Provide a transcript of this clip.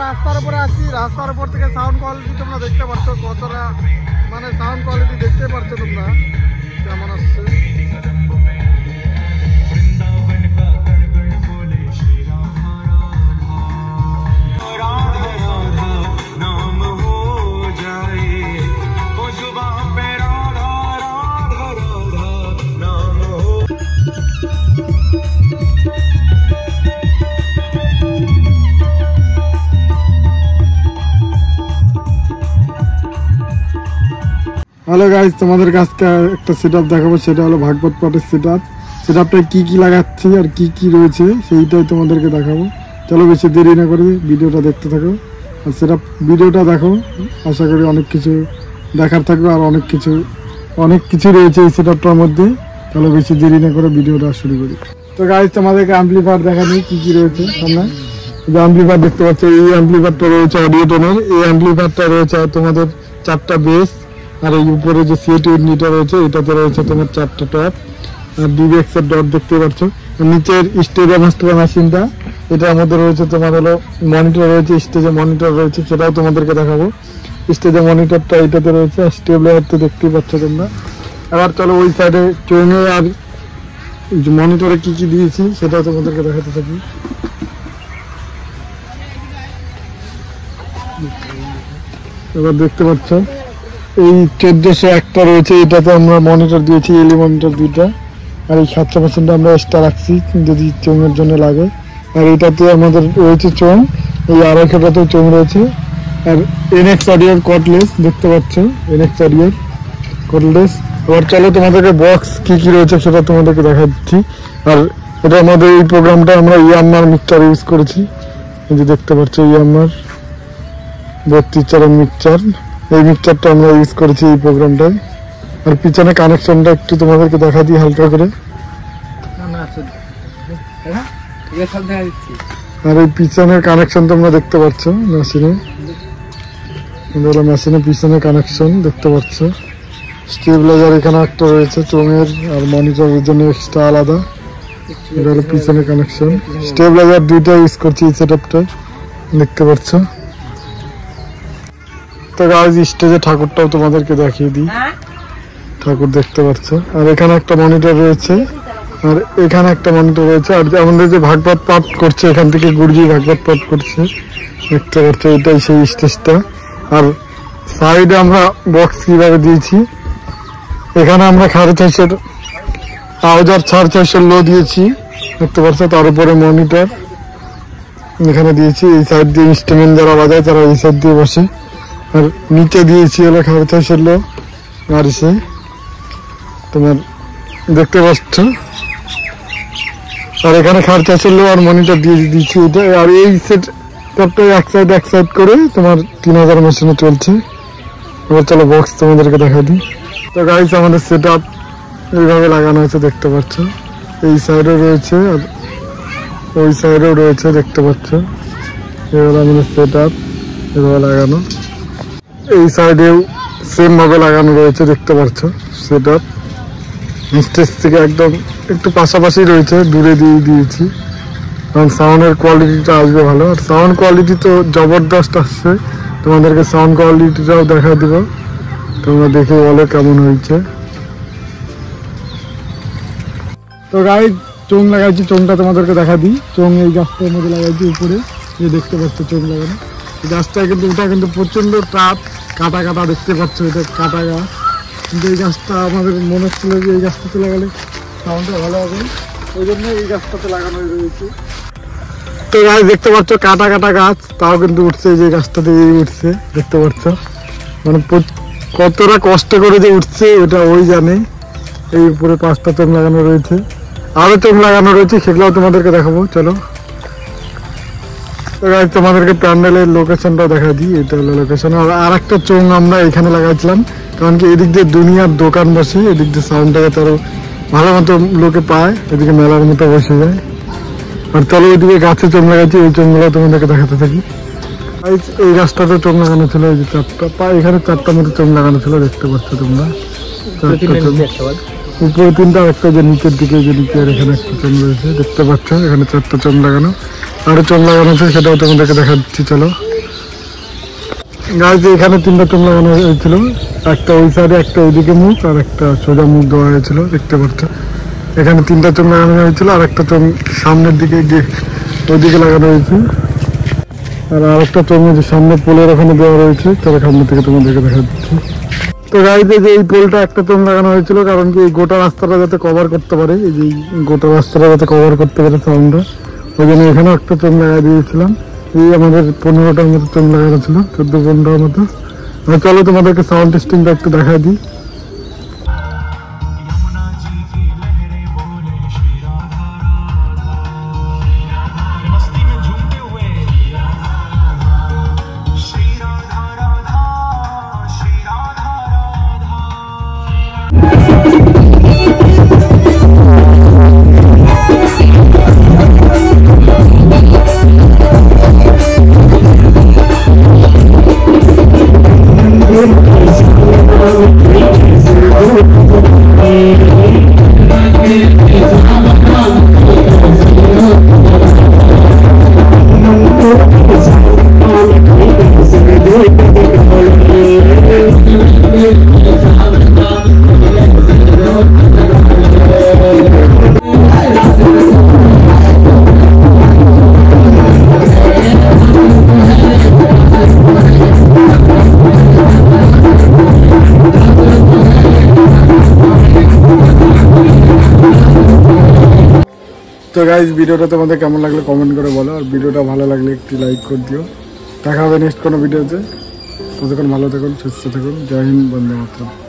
রাস্তার উপরে আছি, রাস্তার উপর থেকে সাউন্ড কোয়ালিটি তোমরা দেখতে পাচ্ছ কতটা, মানে সাউন্ড কোয়ালিটি দেখতে পাচ্ছ তোমরা কেমন আসছে। হ্যালো গাইস, তোমাদের কাছে একটা সেটআপ দেখাবো, সেটা হলো ভাগবত পাঠের সেটআপ। সেটআপটায় কি কি লাগাচ্ছি আর কি কি রয়েছে সেইটাই তোমাদেরকে দেখাবো। চলো বেশি দেরি না করে ভিডিওটা দেখতে থাকো আর সেটআপ ভিডিওটা দেখো, আশা করি অনেক কিছু দেখার থাকবে আর অনেক কিছু রয়েছে এই সেটআপটার মধ্যে। চলো বেশি দেরি না করে ভিডিওটা শুরু করি। তো গাইস, তোমাদেরকে অ্যাম্পলিফায়ার দেখানি কি কি রয়েছে সামনে। যে অ্যাম্পলিফায়ার দেখতে পাচ্ছ, এই অ্যাম্পলিফায়ারটা রয়েছে অডিও টোনের। এই অ্যাম্পলিফায়ারটা রয়েছে তোমাদের 4টা বেস, আর এই উপরে যে সিএট ইউনিটটা রয়েছে এটাতে রয়েছে তোমার 4টা টপ আর ডিভিএক্স এর ডট দেখতে পাচ্ছ। নিচের স্টেজে মাস্টার মেশিনটা, এটার মধ্যে রয়েছে তোমার হলো মনিটর রয়েছে, স্টেজে মনিটর রয়েছে, সেটাও তোমাদেরকে দেখাবো। স্টেজে মনিটরটা এটাতে রয়েছে, স্টেবিলাইজার তো দেখতেই পাচ্ছ তোমরা। আবার চলো ওই সাইডে চোঙে আর মনিটরে কি কি দিয়েছি সেটাও তোমাদেরকে দেখাতে থাকি। এবার দেখতে পাচ্ছ এই 1401টা রয়েছে, এটাতে আমরা মনিটর দিয়েছি, এলই মনিটর 2টা। আর এই 700 মেশিনটা আমরা এক্সট্রা রাখছি যদি চোঙের জন্য লাগে। আর এটাতে আমাদের রয়েছে চোঙ, এই 250টাতেও চোঙ রয়েছে। আর এনএক্স অডিওর কর্ডলেস দেখতে পাচ্ছ, এনএক্স অডিওর কর্ডলেস। এবার চলো তোমাদেরকে বক্স কি কি রয়েছে সেটা তোমাদেরকে দেখা দিচ্ছি। আর এটা আমাদের এই প্রোগ্রামটা আমরা ইয়ামার মিক্সচার ইউজ করেছি, এই যে দেখতে পাচ্ছ ইয়ামার 32 চারের মিক্সচার। এই মিক্সচারটা আমরা ইউজ করেছি এই প্রোগ্রামটায়। আর পিছনে কানেকশনটা একটু তোমাদেরকে দেখা দিই হালকা করে। আর এই পিছনের কানেকশন তোমরা দেখতে পাচ্ছ মেশিনে, মেশিনের পিছনে কানেকশন দেখতে পাচ্ছ। স্টেবিলাইজার এখানে একটা রয়েছে চোঙের আর মনিটরের জন্য এক্সট্রা আলাদা। এটা হলো পিছনে কানেকশন। স্টেবিলাইজার 2টা ইউজ করছি এই সেটআপটায় দেখতে পাচ্ছ। তো গাইস, স্টেজে ঠাকুরটাও তোমাদেরকে দেখিয়ে দিই, ঠাকুর দেখতে পাচ্ছ। আর এখানে একটা মনিটর রয়েছে, আর এখানে একটা মনিটর রয়েছে। আর আমাদের যে ভাগবত পাঠ করছে এখান থেকে গুরুজি ভাগবত পাঠ করছে দেখতে পাচ্ছ, এটাই সেই স্টেজটা। আর সাইডে আমরা বক্স কিভাবে দিয়েছি, এখানে আমরা 650 আওয়াজ 650 লো দিয়েছি দেখতে পাচ্ছ। তার উপরে মনিটর এখানে দিয়েছি, এই সাইড দিয়ে ইনস্ট্রুমেন্ট যারা বাজায় তারা এই সাইড দিয়ে বসে। আর নিচে দিয়েছি হলো 650 লো আর এসে তোমার দেখতে পাচ্ছ। আর এখানে 650 লো আর মনিটর দিয়ে দিয়েছি এটা। আর এই সেটআপটা এক সাইড করে তোমার 3000 মেশিনে চলছে। এবার চলো বক্স তোমাদেরকে দেখা দিই। তো গাইস, আমাদের সেটআপ এইভাবে লাগানো হয়েছে দেখতে পাচ্ছ। এই সাইডেও রয়েছে আর ওই সাইডেও রয়েছে দেখতে পাচ্ছ। এবার আমাদের সেটআপ এভাবে লাগানো, এই সাইডেও সেম ভাবে লাগানো রয়েছে দেখতে পাচ্ছ। সেটআপ স্টেজ থেকে একদম একটু পাশাপাশি রয়েছে, দূরে দিয়ে দিয়েছি কারণ সাউন্ডের কোয়ালিটিটা আসবে ভালো। আর সাউন্ড কোয়ালিটি তো জবরদস্ত আসছে, তোমাদেরকে সাউন্ড কোয়ালিটিটাও দেখা দিব, তোমরা দেখে বলো কেমন হয়েছে। তো গাইস, চোঙ লাগাইছি, চোঙটা তোমাদেরকে দেখা দিই। চোঙ এই গাছটার মধ্যে লাগাইছি উপরে, যে দেখতে পাচ্ছ চোঙ লাগানো। গাছটা কিন্তু এটা কিন্তু প্রচন্ড টাপ, কাটা কাটা দেখতে পাচ্ছ, এটা কাটা গাছ। কিন্তু এই গাছটা আমাদের মনে হচ্ছিল যে এই গাছটাতে লাগালে সাউন্ডটা ভালো হবে, ওই জন্য এই গাছটাতে লাগানো রয়েছে। তো গাছ দেখতে পাচ্ছ কাটা কাটা গাছ, তাও কিন্তু উঠছে, যে গাছটাতে উঠছে দেখতে পাচ্ছ। মানে কতটা কষ্ট করে যে উঠছে ওটা ওই জানে। এই উপরে 5টা চোঙ লাগানো রয়েছে, আরো চোঙ লাগানো রয়েছে, সেগুলোও তোমাদেরকে দেখাবো চলো। তোমাদেরকে প্যান্ডেলের লোকেশনটাও দেখা দিই, এটা হলো লোকেশন। আর একটা চোঙ আমরা এখানে লাগাইছিলাম, কারণ কি এদিক দিয়ে দুনিয়ার দোকান বসে, এদিক দিয়ে সাউন্ডটাকে তারও ভালো মতো লোকে পায়, এদিকে মেলার মতো বসে যায়। আর চলো ওইদিকে গাছে চোঙ লাগাইছি, এই চোঙগুলো তোমাদেরকে দেখাতে থাকি। এই গাছটাতে চোঙ লাগানো ছিল, এই যে 4টা, এখানে 4টার মতো চোঙ লাগানো ছিল দেখতে পাচ্ছ তোমরা। উপরে 3টা, একটা যে নিচের দিকে, যে নিচের এখানে একটা চোঙ রয়েছে দেখতে পাচ্ছ। এখানে 4টা চোঙ লাগানো, আরো চোঙ লাগানো আছে, সেটাও তোমাদেরকে দেখা দিচ্ছি চলো। গাছ এখানে 3টা চোখ লাগানো হয়েছিল, একটা ওই সাইডে, একটা ওইদিকে মুখ, আর একটা সোজা মুখ দেওয়া হয়েছিল। দেখতে পাচ্ছ এখানে 3টা চোখ লাগানো হয়েছিল, আর একটা চোখ সামনের দিকে গিয়ে ওইদিকে লাগানো হয়েছে, আর আরেকটা চোখ সামনে পোলের ওখানে দেওয়া রয়েছে। তাহলে সামনে থেকে তোমাদেরকে দেখা যাচ্ছে। তো গাইতে যে এই পোলটা একটা চোখ লাগানো হয়েছিল, কারণ কি এই গোটা রাস্তাটা যাতে কভার করতে পারে, এই যে গোটা রাস্তাটা যাতে কভার করতে পারে সাউন্ডটা, ওই জন্য এখানেও একটা চোখ লাগাই দিয়েছিলাম। এই আমাদের 15টার মতো চোখ লাগানো ছিল, 14-15টার মতো। চলো তোমাদেরকে সাউন্ড টেস্টিংটা একটু দেখাই দিই। তো গাইজ ভিডিওটা তোমাদের কেমন লাগলো কমেন্ট করে বলো, আর ভিডিওটা ভালো লাগলে একটি লাইক করে দিও। দেখা হবে নেক্সট কোনো ভিডিওতে। ততক্ষণ ভালো থাকুন, সুস্থ থাকুন। জয় হিন্দ, বন্দে মাতরম।